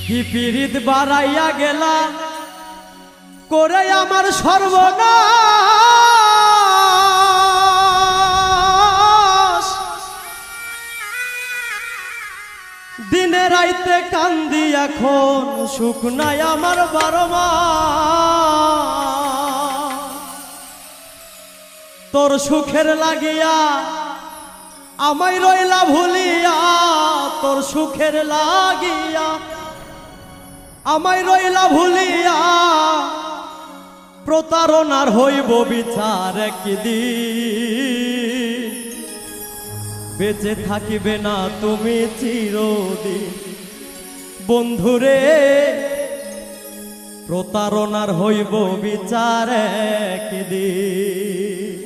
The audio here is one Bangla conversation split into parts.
কি পীড়িত বাড়াইয়া গেলা করে আমার সর্বনাশ। দিনে রাইতে কান্দি এখন সুখ নাই আমার 12 মাস। তোর সুখের লাগিয়া আমায় রইলা ভুলিয়া, তোর সুখের লাগিয়া আমায় রইলা ভুলিয়া, প্রতারণার হইব বিচার একদিন। বেঁচে থাকিবে না তুমি চিরদিন বন্ধুরে, প্রতারণার হইব বিচার একদিন।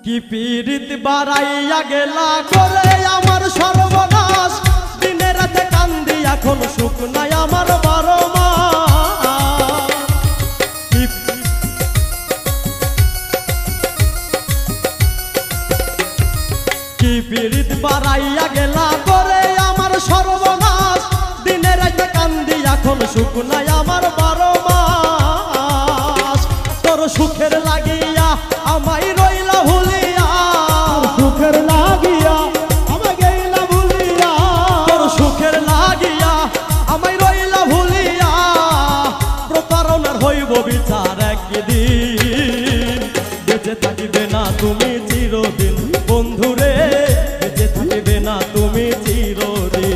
কি পীড়িত বাড়াইয়া গেলা করে আমার সর্বনাশ। দিনে রাতে কান্দি এখন সুখ নাই আমার 12 মাস। কি পীড়িত বাড়াইয়া গেলা করে আমার সর্বনাশ। দিনে রাতে কান্দি এখন সুখ নাই আমার 12 মাস। তোর সুখের লাগিয়া আমায় রইলা ভুলিয়া, সুখের লাগিয়া আমায় গেলা ভুলিয়া, তোর সুখের লাগিয়া আমায় রইলা ভুলিয়া, প্রতারণার হইব বিচার একদিন। বেঁচে থাকিবে না তুমি চিরদিন বন্ধুরে, বেঁচে থাকিবে না তুমি চিরদিন।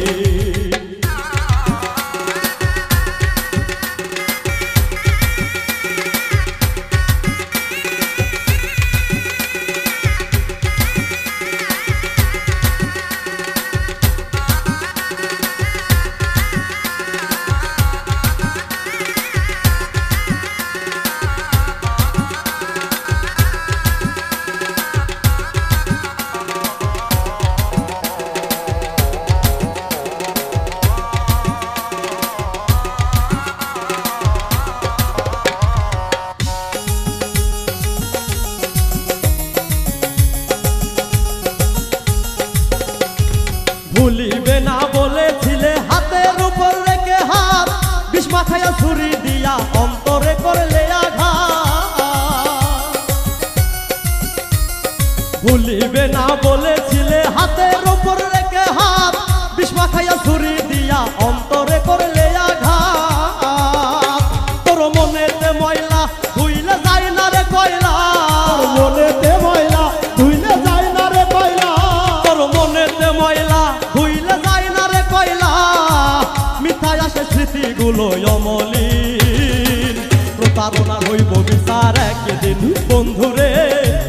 ভুলিবে না বলেছিলে হাতের উপর রেখে হাত, বিষ মাথায় ছুরি দিয়া অন্তরে করলে আঘাত। ভুলিবে না বলেছিলে হাতের উপর রেখে হাত, বিষ মাথায় ছুরি দিয়া অন্তরে করলে আঘাত। তোর মনেতে ময়লা ধুইলে যায় না রে কয়লা, মনেতে ময়লা ধুইলে যায় না রে কয়লা, তোর মনেতে ময়লা ধুইলে যায় না রে কয়লা। মিথায় আসে স্মৃতিগুলো অমলিন, প্রতারণার হইব বিচার একদিন বন্ধুরে,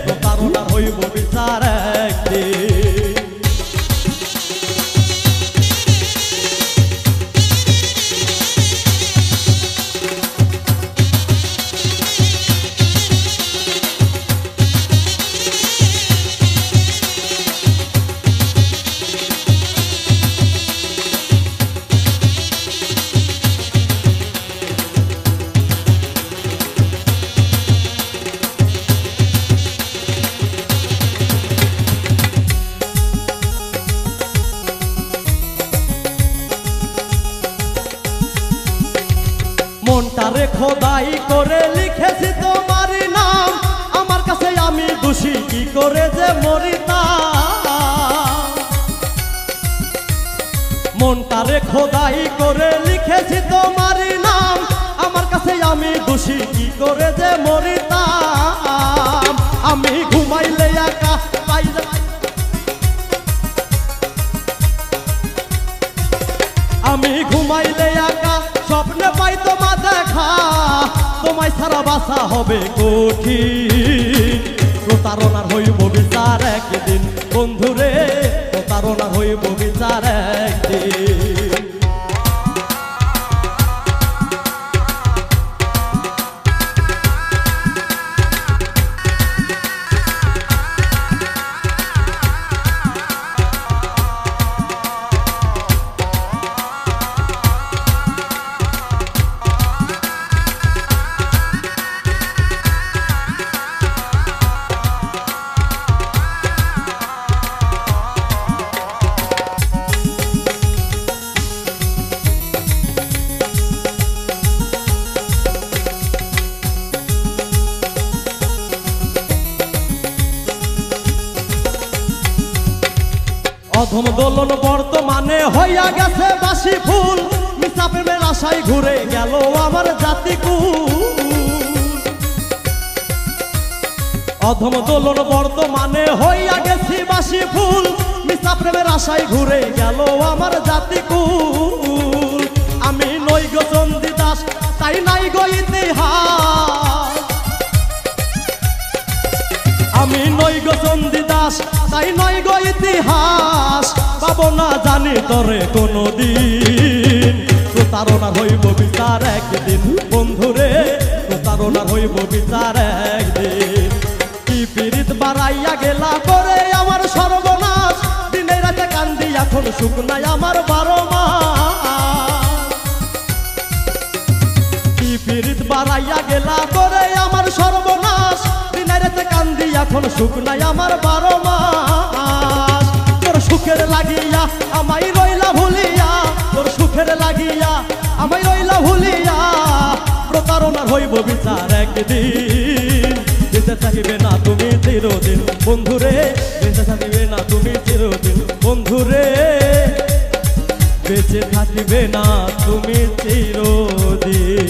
প্রতারণার হইব বিচার একদিন। মনটারে খোদাই করে লিখেছি তোমারই নাম, আমার কাছে আমি দোষী কি করে যে মরিতাম। মনটারে খোদাই করে লিখেছি তোমারই নাম, আমার কাছে আমি দোষী কি করে যে মরিতাম। আমি ঘুমাইলে একা পাইলে, আমি ঘুমাইলে একা স্বপ্নে পাই তোমা দেখা, তোমায় ছাড়া বাঁচা হবে কঠিন। প্রতারণার হইব বিচার একদিন বন্ধুরে, প্রতারণার হইব বিচার একদিন। দোলন বর্তমানে হইয়া গেছে বাসি ফুল মিছা প্রেমের আশায় ঘুরে গেল আমার জাতিকুল অধম দোলন বর্তমানে হইয়া গেছি বাসি ফুল মিছা প্রেমের আশায় ঘুরে গেল আমার জাতিকুল আমি নই গো চণ্ডীদাস তাই নাই গো ইতিহাস আমি নই গো চণ্ডীদাস তাই নই গো ইতিহাস পাবো না জানি তরে কোনদিন প্রতারণা হইব বিচার একদিন বন্ধুরে প্রতারণা হইব বিচার একদিন কি পীড়িত বাড়াইয়া গেলা করে আমার সর্বনাশ দিনে রাতে কান্দি এখন সুখ নাই আমার 12 মাস কি পীড়িত বাড়াইয়া গেলা করে আমার সর্বনাশ দিনে রাতে কান্দি এখন সুখ নাই আমার 12 মাস তোর সুখের লাগিয়া আমায় রইলা ভুলিয়া তোর সুখের লাগিয়া আমায় রইলা ভুলিয়া প্রতারণার হইব বিচার একদিন বেঁচে থাকিবে না তুমি চিরদিন বন্ধুরে বেঁচে থাকিবে না তুমি চিরদিন বন্ধুরে বেঁচে থাকিবে না তুমি চিরদিন